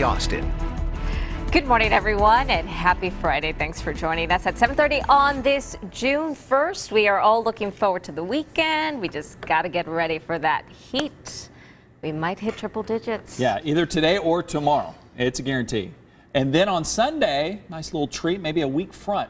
Austin. Good morning, everyone, and happy Friday. Thanks for joining us at 7:30 on this June 1st. We are all looking forward to the weekend. We just got to get ready for that heat. We might hit triple digits. Yeah, either today or tomorrow. It's a guarantee. And then on Sunday, nice little treat, maybe a weak front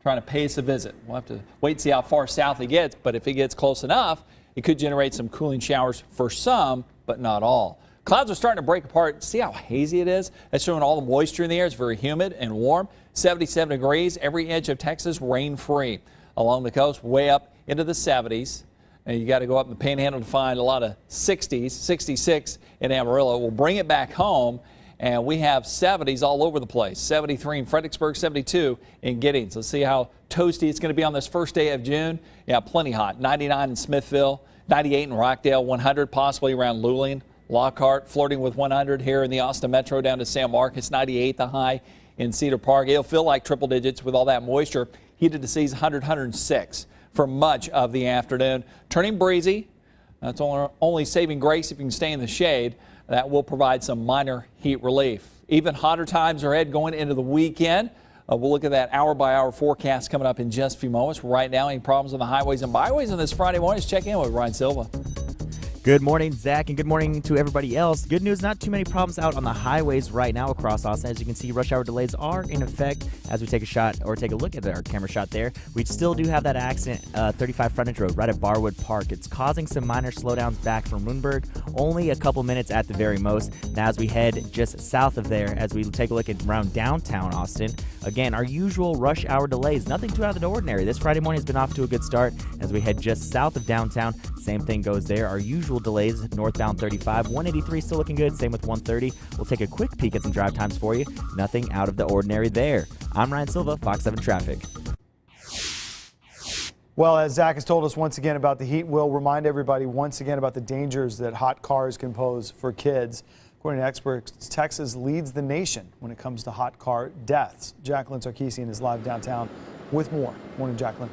trying to pay us a visit. We'll have to wait and see how far south it gets, but if it gets close enough, it could generate some cooling showers for some, but not all. Clouds are starting to break apart. See how hazy it is? That's showing all the moisture in the air. It's very humid and warm. 77 degrees. Every inch of Texas rain-free. Along the coast, way up into the 70s. And you got to go up in the Panhandle to find a lot of 60s. 66 in Amarillo. We'll bring it back home, and we have 70s all over the place. 73 in Fredericksburg, 72 in Giddings. Let's see how toasty it's going to be on this first day of June. Yeah, plenty hot. 99 in Smithville, 98 in Rockdale, 100 possibly around Luling. Lockhart flirting with 100 here in the Austin Metro down to San Marcos, 98 the high in Cedar Park. It'll feel like triple digits with all that moisture. Heated to seas 100, 106 for much of the afternoon. Turning breezy. That's only saving grace if you can stay in the shade. That will provide some minor heat relief. Even hotter times are ahead going into the weekend. We'll look at that hour-by-hour forecast coming up in just a few moments. Right now, any problems on the highways and byways on this Friday morning? Let's check in with Ryan Silva. Good morning, Zach, and good morning to everybody else. Good news, not too many problems out on the highways right now across Austin. As you can see, rush hour delays are in effect as we take a look at our camera shot there. We still do have that accident, 35 frontage road right at Barwood Park. It's causing some minor slowdowns back from Moonberg, only a couple minutes at the very most. Now as we head just south of there, as we take a look at around downtown Austin, again, our usual rush hour delays, nothing too out of the ordinary. This Friday morning has been off to a good start. As we head just south of downtown, same thing goes there. Our usual delays, northbound 35, 183 still looking good, same with 130. We'll take a quick peek at some drive times for you. Nothing out of the ordinary there. I'm Ryan Silva, Fox 7 Traffic. Well, as Zach has told us once again about the heat, we'll remind everybody once again about the dangers that hot cars can pose for kids. According to experts, Texas leads the nation when it comes to hot car deaths. Jacqueline Sarkeesian is live downtown with more. Morning, Jacqueline.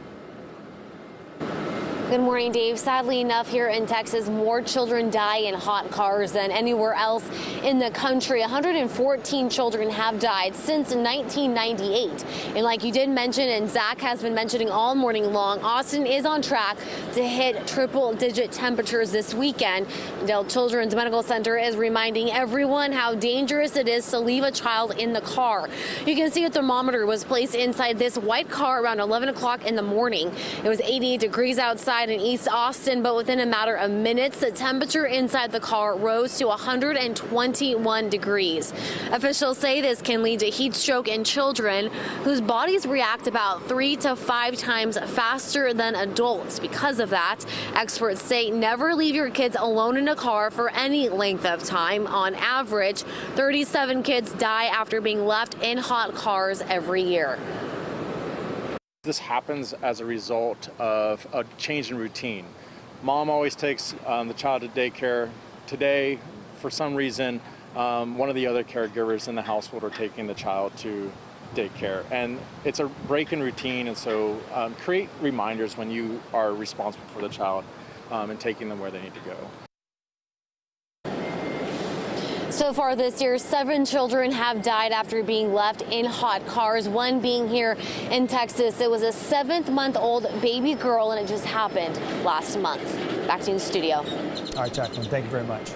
Good morning, Dave. Sadly enough, here in Texas, more children die in hot cars than anywhere else in the country. 114 children have died since 1998. And like you did mention, and Zach has been mentioning all morning long, Austin is on track to hit triple-digit temperatures this weekend. Dell Children's Medical Center is reminding everyone how dangerous it is to leave a child in the car. You can see a thermometer was placed inside this white car around 11 o'clock in the morning. It was 88 degrees outside in East Austin, but within a matter of minutes, the temperature inside the car rose to 121 degrees. Officials say this can lead to heat stroke in children whose bodies react about 3 to 5 times faster than adults. Because of that, experts say never leave your kids alone in a car for any length of time. On average, 37 kids die after being left in hot cars every year. This happens as a result of a change in routine. Mom always takes the child to daycare. Today, for some reason, one of the other caregivers in the household are taking the child to daycare. And it's a break in routine, and so create reminders when you are responsible for the child and taking them where they need to go. So far this year, 7 children have died after being left in hot cars, one being here in Texas. It was a 7-month-old baby girl, and it just happened last month. Back to you in the studio. All right, Jacqueline, thank you very much.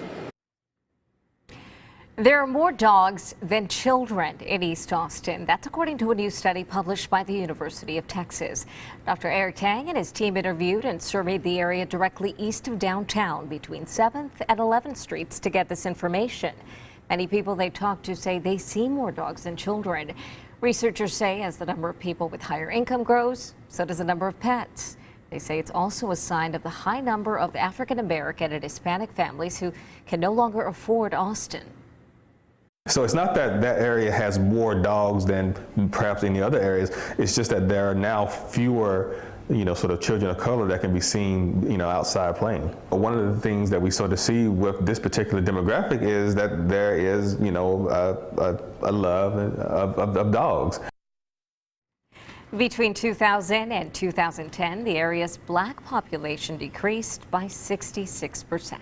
There are more dogs than children in East Austin. That's according to a new study published by the University of Texas. Dr. Eric Tang and his team interviewed and surveyed the area directly east of downtown between 7th and 11th Streets to get this information. Many people they talked to say they see more dogs than children. Researchers say as the number of people with higher income grows, so does the number of pets. They say it's also a sign of the high number of African American and Hispanic families who can no longer afford Austin. So it's not that that area has more dogs than perhaps any other areas. It's just that there are now fewer, sort of children of color that can be seen, outside playing. One of the things that we sort of see with this particular demographic is that there is, a love of dogs. Between 2000 and 2010, the area's black population decreased by 66%.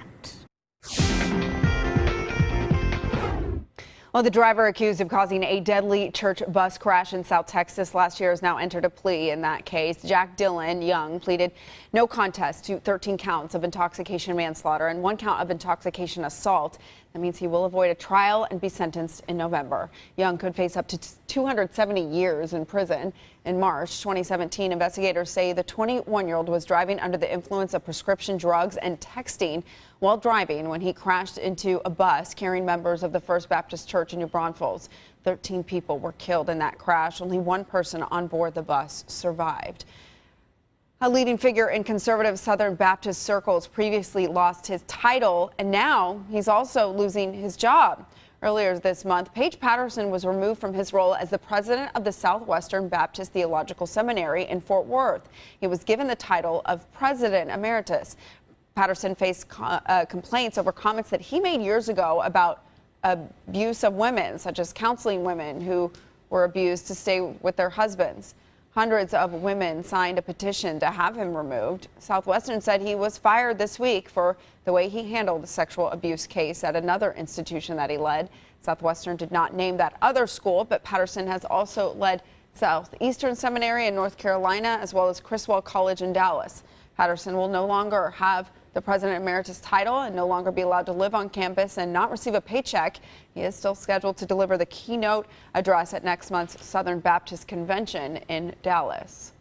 Well, the driver accused of causing a deadly church bus crash in South Texas last year has now entered a plea in that case. Jack Dillon Young pleaded no contest to 13 counts of intoxication manslaughter and 1 count of intoxication assault. That means he will avoid a trial and be sentenced in November. Young could face up to 270 years in prison. In March 2017, investigators say the 21-year-old was driving under the influence of prescription drugs and texting while driving when he crashed into a bus carrying members of the First Baptist Church in New Braunfels. 13 people were killed in that crash. Only 1 person on board the bus survived. A leading figure in conservative Southern Baptist circles previously lost his title, and now he's also losing his job. Earlier this month, Paige Patterson was removed from his role as the president of the Southwestern Baptist Theological Seminary in Fort Worth. He was given the title of President Emeritus. Patterson faced complaints over comments that he made years ago about abuse of women, such as counseling women who were abused to stay with their husbands. Hundreds of women signed a petition to have him removed. Southwestern said he was fired this week for the way he handled a sexual abuse case at another institution that he led. Southwestern did not name that other school, but Patterson has also led Southeastern Seminary in North Carolina, as well as Criswell College in Dallas. Patterson will no longer have the President Emeritus title and no longer be allowed to live on campus and not receive a paycheck. He is still scheduled to deliver the keynote address at next month's Southern Baptist Convention in Dallas.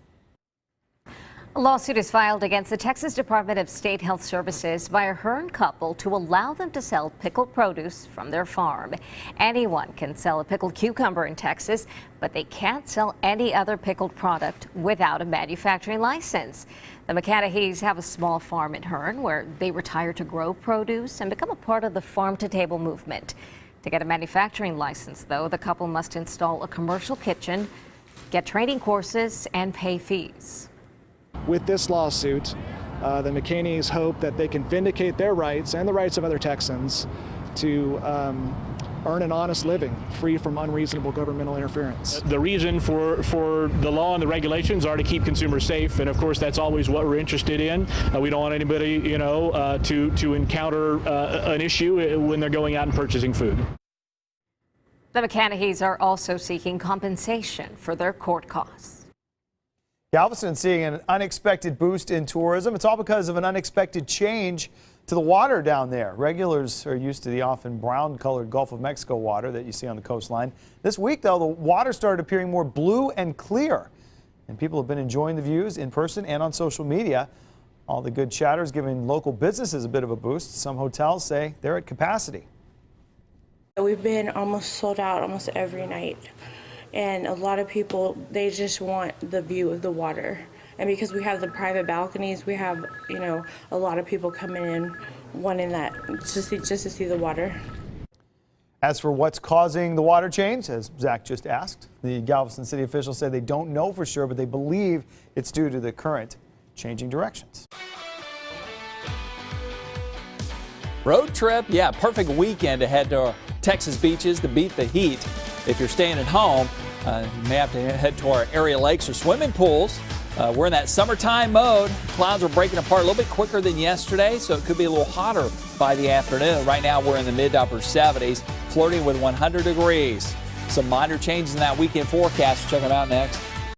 A lawsuit is filed against the Texas Department of State Health Services by a Hearn couple to allow them to sell pickled produce from their farm. Anyone can sell a pickled cucumber in Texas, but they can't sell any other pickled product without a manufacturing license. The McCannaheys have a small farm in Hearn where they retire to grow produce and become a part of the farm-to-table movement. To get a manufacturing license, though, the couple must install a commercial kitchen, get training courses, and pay fees. With this lawsuit, the McCannaheys hope that they can vindicate their rights and the rights of other Texans to earn an honest living, free from unreasonable governmental interference. The reason for the law and the regulations are to keep consumers safe, and of course that's always what we're interested in. We don't want anybody, to encounter an issue when they're going out and purchasing food. The McCannaheys are also seeking compensation for their court costs. Galveston seeing an unexpected boost in tourism. It's all because of an unexpected change to the water down there. Regulars are used to the often brown-colored Gulf of Mexico water that you see on the coastline. This week, though, the water started appearing more blue and clear, and people have been enjoying the views in person and on social media. All the good chatter is giving local businesses a bit of a boost. Some hotels say they're at capacity. We've been almost sold out almost every night. And a lot of people, they just want the view of the water. And because we have the private balconies, we have, a lot of people coming in wanting that just to see the water. As for what's causing the water change, as Zach just asked, the Galveston city officials say they don't know for sure, but they believe it's due to the current changing directions. Road trip, yeah, perfect weekend to head to our Texas beaches to beat the heat. If you're staying at home, you may have to head to our area lakes or swimming pools. We're in that summertime mode. Clouds are breaking apart a little bit quicker than yesterday, so it could be a little hotter by the afternoon. Right now, we're in the mid to upper 70s, flirting with 100 degrees. Some minor changes in that weekend forecast. Check them out next.